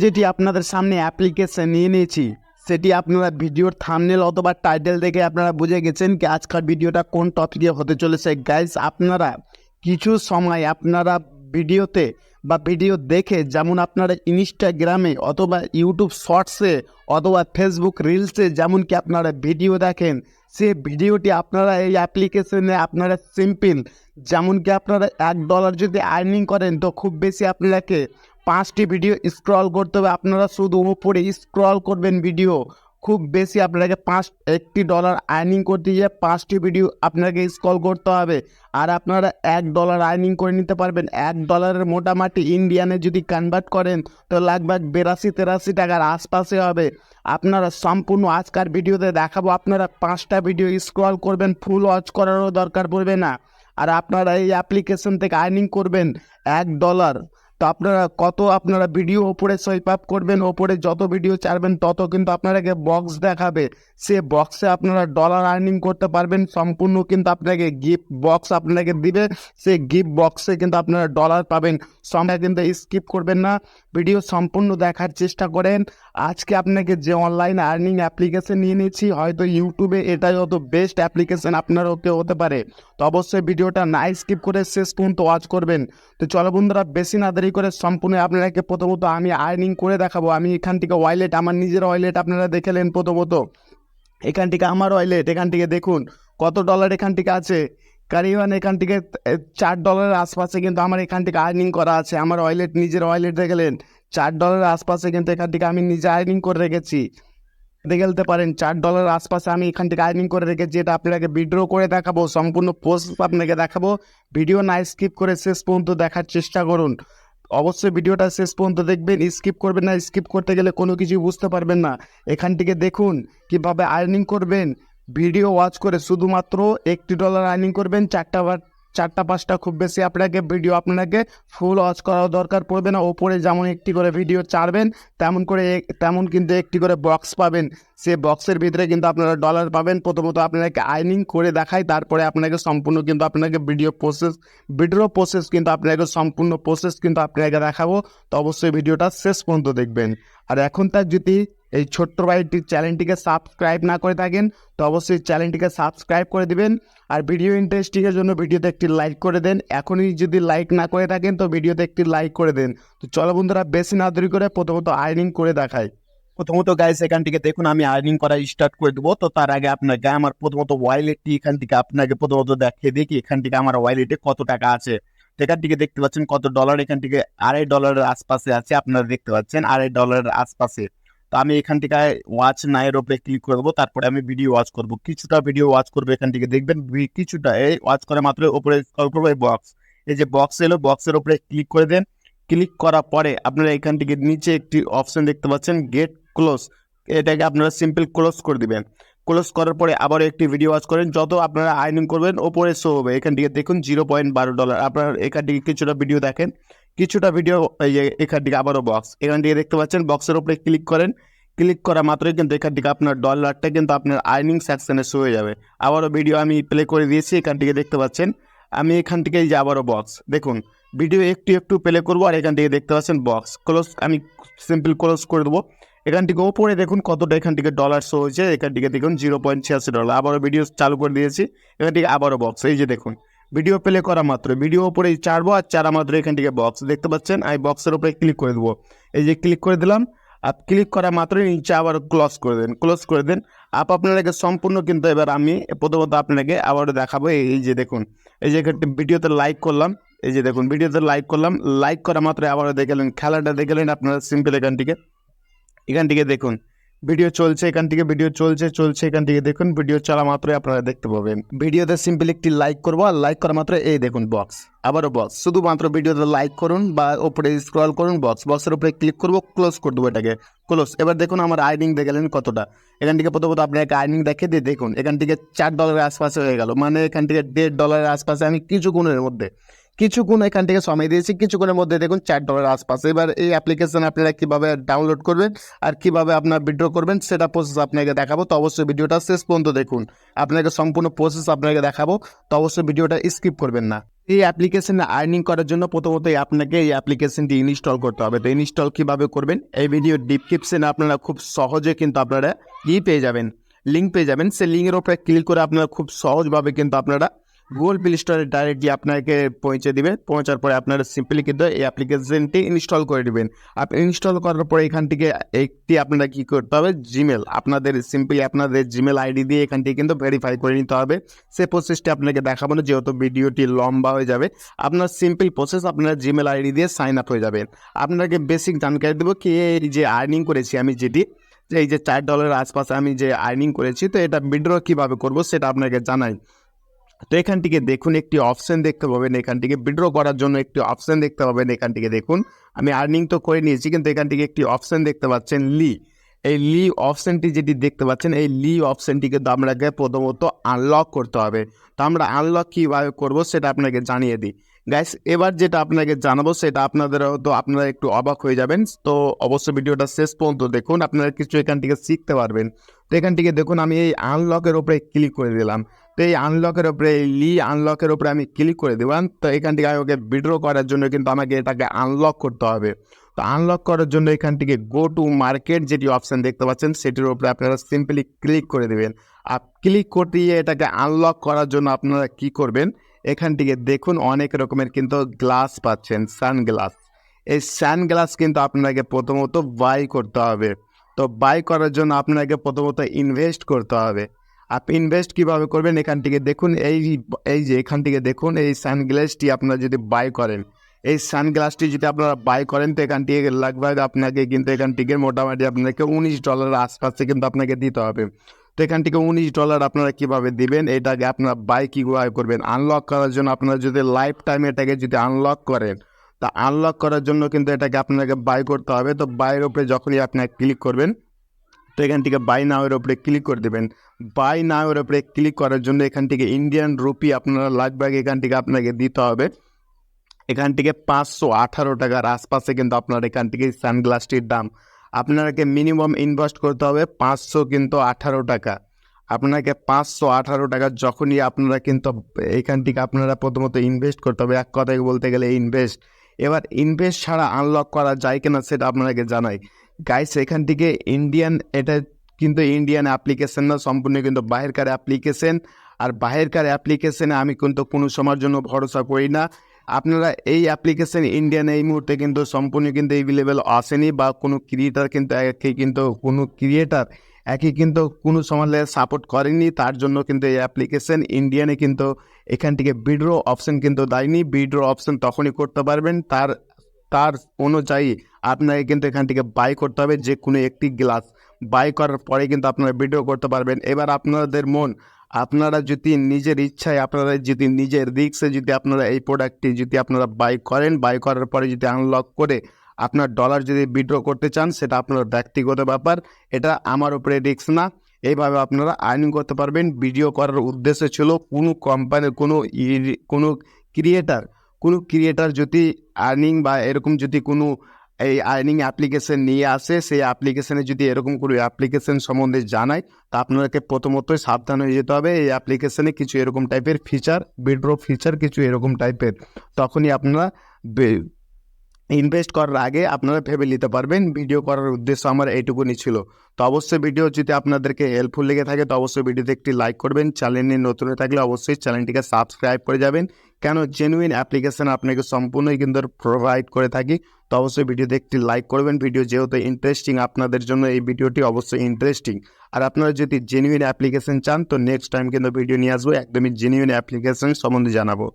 যেটি আপনাদের সামনে অ্যাপ্লিকেশন নিয়ে নিয়েছি সেটি আপনারা ভিডিওর থাম্বনেল অথবা টাইটেল দেখে আপনারা বুঝে গেছেন কি আজকের ভিডিওটা কোন টপিকে হতে চলেছে। গাইস, আপনারা কিছু সময় আপনারা ভিডিওতে বা ভিডিও দেখে যেমন আপনারা ইনস্টাগ্রামে অথবা ইউটিউব শর্টসে অথবা ফেসবুক রিলসে যেমন কি আপনারা ভিডিও দেখেন, সে ভিডিওটি আপনারা এই অ্যাপ্লিকেশনে আপনারা সিম্পল যেমন কি আপনারা $1 যদি আর্নিং করেন তো খুব বেশি আপনাকে 5টি ভিডিও স্ক্রল করতে হবে। আপনারা শুধু উপরে স্ক্রল করবেন ভিডিও, খুব বেশি আপনাকে $1 আর্নিং করতে গিয়ে 5টি ভিডিও আপনাকে স্ক্রল করতে হবে। আর আপনারা $1 আর্নিং করে নিতে পারবেন। $1 মোটামুটি ইন্ডিয়ানে যদি কনভার্ট করেন তো লাগভাগ 82-83 টাকার আশপাশে হবে। আপনারা সম্পূর্ণ আজকের ভিডিওতে দেখাবো, আপনারা 5টা ভিডিও স্ক্রল করবেন, ফুল ওয়াচ করারও দরকার পড়বে না। আর আপনারা এই অ্যাপ্লিকেশন থেকে আর্নিং করবেন $1। তো আপনারা ভিডিও ওপরে সোয়াইপ আপ করবেন, ওপরে যত ভিডিও ছাড়বেন তত কিন্তু আপনাকে বক্স দেখাবে। সে বক্সে আপনারা ডলার আর্নিং করতে পারবেন। সম্পূর্ণ কিন্তু আপনাকে গিফট বক্স আপনাকে দিবে, সেই গিফট বক্সে কিন্তু আপনারা ডলার পাবেন। সময় কিন্তু স্কিপ করবেন না, ভিডিও সম্পূর্ণ দেখার চেষ্টা করেন। আজকে আপনাকে যে অনলাইন আর্নিং অ্যাপ্লিকেশন নিয়ে নিচ্ছি, হয়তো ইউটিউবে এটাই হয়তো বেস্ট অ্যাপ্লিকেশন আপনার হতে পারে। তো অবশ্যই ভিডিওটা না স্কিপ করে শেষ পর্যন্ত ওয়াচ করবেন। তো চলো বন্ধুরা, বেশি না দেরি করে সম্পূর্ণ আপনাকে প্রথমত আমি আর্নিং করে দেখাবো। আমি এখান থেকে ওয়ালেট, আমার নিজের ওয়ালেট আপনারা দেখেলেন প্রথমত। এখান থেকে আমার ওয়ালেট, এখান থেকে দেখুন কত ডলার এখান থেকে আছে। কারিবান এখান থেকে $4 আশপাশে কিন্তু আমার এখান থেকে আর্নিং করা আছে। আমার ওয়ালেট, নিজের ওয়ালেট দেখলেন $4 আশপাশে কিন্তু এখান থেকে আমি নিজে আর্নিং করে রেখেছি। দেখে ফেলতে পারেন $4 আশপাশে আমি এখান থেকে আর্নিং করে রেখেছি। এটা আপনাকে উইথড্র করে দেখাবো, সম্পূর্ণ প্রসেস আপনাকে দেখাবো। ভিডিও না স্কিপ করে শেষ পর্যন্ত দেখার চেষ্টা করুন। অবশ্যই ভিডিওটা শেষ পর্যন্ত দেখবেন, স্কিপ করবেন না। স্কিপ করতে গেলে কোনো কিছু বুঝতে পারবেন না। এখান থেকে দেখুন কিভাবে আর্নিং করবেন। ভিডিও ওয়াচ করে শুধুমাত্র $1 আর্নিং করবেন। 4টা 5টা খুব বেশি আপনাকে ভিডিও আপনাকে ফুল ওয়াচ করার দরকার পড়বে না। ওপরে যেমন একটি করে ভিডিও ছাড়বেন তেমন কিন্তু একটি করে বক্স পাবেন। সে বক্সের ভিতরে কিন্তু আপনারা ডলার পাবেন। প্রথমত আপনাকে আর্নিং করে দেখাই, তারপরে আপনাকে সম্পূর্ণ কিন্তু আপনাকে ভিডিও প্রসেস কিন্তু আপনাকে সম্পূর্ণ প্রসেস কিন্তু আপনাকে দেখাবো। তো অবশ্যই ভিডিওটা শেষ পর্যন্ত দেখবেন। আর এখন তার যদি এই ছোট্ট ভাইটির চ্যানেলটিকে সাবস্ক্রাইব না করে থাকেন তো অবশ্যই চ্যানেলটিকে সাবস্ক্রাইব করে দিবেন। আর ভিডিও ইন্টারেস্টিংয়ের জন্য ভিডিওতে একটি লাইক করে দেন। এখনই যদি লাইক না করে থাকেন তো ভিডিওতে একটি লাইক করে দেন। তো চলো বন্ধুরা, বেশি না দেরি করে প্রথমত আর্নিং করে দেখাই। প্রথমত গাইস, এখান থেকে দেখুন আমি আর্নিং করা স্টার্ট করে দেবো। তো তার আগে আপনাকে আমার প্রথমত ওয়ালেটটি এখান থেকে আপনাকে প্রথমত দেখিয়ে দেখি এখান থেকে আমার ওয়ালেটে কত টাকা আছে। তো এখান থেকে দেখতে পাচ্ছেন কত ডলার, এখান থেকে $2.5 আশপাশে আছে। আপনারা দেখতে পাচ্ছেন $2.5 আশপাশে। তো আমি এখান থেকে ওয়াচ নাইয়ের উপরে ক্লিক করে দেবো, তারপরে আমি ভিডিও ওয়াচ করবো। কিছুটা ভিডিও ওয়াচ করবো, এখান থেকে দেখবেন কিছুটা এই ওয়াচ করে মাত্র উপরে স্ক্রল করবো। এই বক্স, এই যে বক্স এলো, বক্সের উপরে ক্লিক করে দেন। ক্লিক করার পরে আপনারা এখান থেকে নিচে একটি অপশন দেখতে পাচ্ছেন গেট ক্লোজ, এটাকে আপনারা সিম্পল ক্লোজ করে দিবেন। ক্লোজ করার পরে আবার একটি ভিডিও ওয়াচ করেন। যত আপনারা আর্নিং করবেন ওপরে শো হবে। এখান থেকে দেখুন $0.12। আপনারা এখান থেকে কিছুটা ভিডিও দেখেন, কিছুটা ভিডিও এই যে এখান থেকে আবারও বক্স, এখান থেকে দেখতে পাচ্ছেন বক্সের উপরে ক্লিক করেন। ক্লিক করা মাত্রই কিন্তু এখান থেকে আপনার ডলারটা কিন্তু আপনার আর্নিং সেকশনে শো হয়ে যাবে। আবারও ভিডিও আমি প্লে করে দিয়েছি, এখান থেকে দেখতে পাচ্ছেন আমি এখান থেকে এই যে আবারও বক্স দেখুন, ভিডিও একটু প্লে করবো। আর এখান থেকে দেখতে পাচ্ছেন বক্স ক্লোজ, আমি সিম্পল ক্লোজ করে দেবো। এখান থেকে ওপরে দেখুন কতটা এখান থেকে ডলার শো হয়েছে। এখান থেকে দেখুন $0.86। আবারও ভিডিও চালু করে দিয়েছি, এখান থেকে আবারও বক্স, এই যে দেখুন ভিডিও প্লে করা মাত্র ভিডিও উপরে ছাড়বো আর চারা মাত্র এখান থেকে বক্স দেখতে পাচ্ছেন। আমি বক্সের উপরে ক্লিক করে দেবো, এই যে ক্লিক করে দিলাম। আর ক্লিক করা মাত্রই নিচে আবার ক্লোজ করে দেন। আপনাকে সম্পূর্ণ কিন্তু এবার আমি প্রথমত আপনাকে আবারও দেখাবো। এই যে দেখুন, এই যে ভিডিওতে লাইক করলাম, এই যে দেখুন ভিডিওতে লাইক করলাম। লাইক করা মাত্র আবারও দেখলেন খেলাটা দেখলেন আপনারা সিম্পল। এখান থেকে দেখুন ভিডিও চলছে, এখান থেকে ভিডিও চলছে। এখান থেকে দেখুন ভিডিও চলা মাত্রই আপনারা দেখতে পাবেন। ভিডিওতে সিম্পল একটি লাইক করবো, আর লাইক করা মাত্র এই দেখুন বক্স, আবারও বক্স। শুধুমাত্র ভিডিওতে লাইক করুন বা উপরে স্ক্রল করুন, বক্সের উপরে ক্লিক করবো, ক্লোজ করে দেবো এটাকে ক্লোজ। এবার দেখুন আমার আর্নিং দেখলেন কতটা। এখান থেকে প্রথমত আপনাকে আর্নিং দেখে দিয়ে দেখুন এখান থেকে $4 আশপাশে হয়ে গেল, মানে এখান থেকে $1.5 আশপাশে আমি কিছুক্ষণ এখান থেকে সময় দিয়েছি। কিছুক্ষণের মধ্যে দেখুন $4 আশপাশে। এবার এই অ্যাপ্লিকেশন আপনারা কীভাবে ডাউনলোড করবেন আর কীভাবে আপনার উইথড্র করবেন সেটা প্রসেস আপনাকে দেখাবো। তো অবশ্যই ভিডিওটা শেষ পর্যন্ত দেখুন, আপনাকে সম্পূর্ণ প্রসেস আপনাকে দেখাবো। তো অবশ্যই ভিডিওটা স্কিপ করবেন না। এই অ্যাপ্লিকেশনে আর্নিং করার জন্য প্রথমত আপনাকে এই অ্যাপ্লিকেশনটি ইনস্টল করতে হবে। তো ইনস্টল কীভাবে করবেন, এই ভিডিও ডিসক্রিপশনে আপনারা খুব সহজে কিন্তু আপনারা পেয়ে যাবেন, লিঙ্ক পেয়ে যাবেন। সেই লিঙ্কের ওপরে ক্লিক করে আপনারা খুব সহজভাবে কিন্তু আপনারা গুগল প্লে স্টোরে ডাইরেক্টলি আপনাকে পৌঁছে দিবে। পৌঁছার পরে আপনারা সিম্পলি কিন্তু এই অ্যাপ্লিকেশনটি ইনস্টল করে দেবেন। আপনি ইনস্টল করার পরে এখান থেকে একটি আপনারা কী করতে হবে, জিমেল, আপনাদের সিম্পলি আপনাদের জিমেল আইডি দিয়ে এখান থেকে কিন্তু ভেরিফাই করে নিতে হবে। সে প্রসেসটি আপনাকে দেখাবো না, যেহেতু ভিডিওটি লম্বা হয়ে যাবে। আপনার সিম্পল প্রসেস, আপনার জিমেল আইডি দিয়ে সাইন আপ হয়ে যাবেন। আপনাকে বেসিক জানকারি দেবো কি এই যে আর্নিং করেছি আমি, যেটি এই যে $4 আশপাশে আমি যে আর্নিং করেছি, তো এটা উইথড্র কীভাবে করবো সেটা আপনাকে জানাই। তো এখান থেকে দেখুন একটি অপশান দেখতে পাবেন, এখান থেকে উইথড্র করার জন্য একটি অপশান দেখতে পাবেন। এখান থেকে দেখুন আমি আর্নিং তো করে নিয়েছি, কিন্তু এখান থেকে একটি অপশান দেখতে পাচ্ছেন লি। এই লি অপশানটি যেটি দেখতে পাচ্ছেন, এই লি অপশানটি কিন্তু আপনাকে প্রথমত আনলক করতে হবে। তো আমরা আনলক কীভাবে করবো সেটা আপনাকে জানিয়ে দিই গাইস। এবার যেটা আপনাকে জানাবো সেটা আপনাদের হয়তো আপনারা একটু অবাক হয়ে যাবেন। তো অবশ্যই ভিডিওটা শেষ পর্যন্ত দেখুন, আপনারা কিছু এখান থেকে শিখতে পারবেন। তো এখান থেকে দেখুন আমি এই আনলকের ওপরে ক্লিক করে দিলাম। তো এই আনলকের ওপরে, এই লি আনলকের ওপরে আমি ক্লিক করে দিলাম। তো এখান থেকে আমাকে উইথড্র করার জন্য কিন্তু আমাকে এটাকে আনলক করতে হবে। তো আনলক করার জন্য এখান থেকে গো টু মার্কেট যেটি অপশান দেখতে পাচ্ছেন সেটির উপরে আপনারা সিম্পলি ক্লিক করে দেবেন। আর ক্লিক করতে গিয়ে এটাকে আনলক করার জন্য আপনারা কি করবেন, এখান থেকে দেখুন অনেক রকমের কিন্তু গ্লাস পাচ্ছেন, সানগ্লাস। এই সানগ্লাস কিন্তু আপনাকে প্রথমত বাই করতে হবে। তো বাই করার জন্য আপনাকে প্রথমত ইনভেস্ট করতে হবে। আপনি ইনভেস্ট কীভাবে করবেন, এখান থেকে দেখুন এই যে এখান থেকে দেখুন এই সানগ্লাসটি আপনারা যদি বাই করেন, এই সানগ্লাসটি যদি আপনারা বাই করেন, তো এখান থেকে লাগবে আপনাকে কিন্তু এখান থেকে মোটামুটি আপনাকে $19 আশপাশে কিন্তু আপনাকে দিতে হবে। তো এখান থেকে $19 আপনারা কীভাবে দিবেন, এটাকে আপনারা বাই কীভাবে করবেন, আনলক করার জন্য আপনারা যদি লাইফ টাইম এটাকে যদি আনলক করেন, তা আনলক করার জন্য কিন্তু এটাকে আপনাকে বাই করতে হবে। তো বাইয়ের উপরে যখনই আপনারা ক্লিক করবেন, তো এখান থেকে বাই নাওয়ের উপরে ক্লিক করে দেবেন। বাই নাওয়ের উপরে ক্লিক করার জন্য এখান থেকে ইন্ডিয়ান রুপি আপনারা লাগবে, এখান থেকে আপনাকে দিতে হবে। এখান থেকে $518 আশপাশে কিন্তু আপনার এখান থেকে সানগ্লাসটির দাম। আপনাকে মিনিমাম ইনভেস্ট করতে হবে $518। আপনাকে $518 যখনই আপনারা কিন্তু এখান থেকে আপনারা প্রথমত ইনভেস্ট করতে হবে, এক কথায় বলতে গেলে ইনভেস্ট। এবার ইনভেস্ট ছাড়া আনলক করা যায় কিনা সেটা আপনাকে জানাই গাইস। এখান থেকে এটা কিন্তু ইন্ডিয়ান অ্যাপ্লিকেশন না, সম্পূর্ণ কিন্তু বাহিরকার অ্যাপ্লিকেশন। আর বাহিরকার অ্যাপ্লিকেশনে আমি কিন্তু কোনো সময়ের জন্য ভরসা করি না। আপনারা এই অ্যাপ্লিকেশন ইন্ডিয়ান এই মুহূর্তে কিন্তু সম্পূর্ণ কিন্তু এভেলেবেল আসেনি, বা কোনো ক্রিয়েটার কিন্তু কোনো সময় সাপোর্ট করেনি। তার জন্য কিন্তু এই অ্যাপ্লিকেশন ইন্ডিয়ানে কিন্তু এখান থেকে উইথড্র অপশন কিন্তু দেয়নি। উইথড্র অপশন তখনই করতে পারবেন তার অনুযায়ী আপনাকে কিন্তু এখান থেকে বাই করতে হবে। যে কোনো একটি গ্লাস বাই করার পরে কিন্তু আপনারা উইথড্র করতে পারবেন। এবার আপনাদের মন, আপনারা যদি নিজের ইচ্ছায়, আপনারা যদি নিজের রিস্কে যদি আপনারা এই প্রোডাক্টটি যদি আপনারা বাই করেন, বাই করার পরে যদি আনলক করে আপনার ডলার যদি উইথড্র করতে চান, সেটা আপনার ব্যক্তিগত ব্যাপার, এটা আমার উপরে রিস্ক না। এইভাবে আপনারা আর্নিং করতে পারবেন। ভিডিও করার উদ্দেশ্য ছিল কোনো কোম্পানির কোনো ক্রিয়েটার যদি আর্নিং বা এরকম যদি কোনো এই আর্নিং অ্যাপ্লিকেশন নিয়ে আসে, সেই অ্যাপ্লিকেশনে যদি এরকম কোনো অ্যাপ্লিকেশন সম্বন্ধে জানায়, তা আপনাকে প্রথমতই সাবধান হয়ে যেতে হবে। এই অ্যাপ্লিকেশনে কিছু এরকম টাইপের ফিচার, উইথড্র ফিচার কিছু এরকম টাইপের, তখনই আপনারা ইনভেস্ট করার আগে আপনারা ভেবে নিতে পারবেন। ভিডিও করার উদ্দেশ্য আমার এইটুকুনি ছিল। তো অবশ্যই ভিডিও যদি আপনাদেরকে হেল্পফুল লেগে থাকে, তো অবশ্যই ভিডিওতে একটি লাইক করবেন। চ্যানেলে নতুন হয়ে থাকলে অবশ্যই চ্যানেলটিকে সাবস্ক্রাইব করে যাবেন, কেন জেনুইন অ্যাপ্লিকেশন আপনাকে সম্পূর্ণই কিন্তু প্রোভাইড করে থাকি। তো অবশ্যই ভিডিওতে একটি লাইক করবেন। ভিডিও যেহেতু ইন্টারেস্টিং, আপনাদের জন্য এই ভিডিওটি অবশ্যই ইন্টারেস্টিং। আর আপনারা যদি জেনুইন অ্যাপ্লিকেশন চান, তো নেক্সট টাইম কিন্তু ভিডিও নিয়ে আসবো, একদমই জেনুইন অ্যাপ্লিকেশন সম্বন্ধে জানাবো।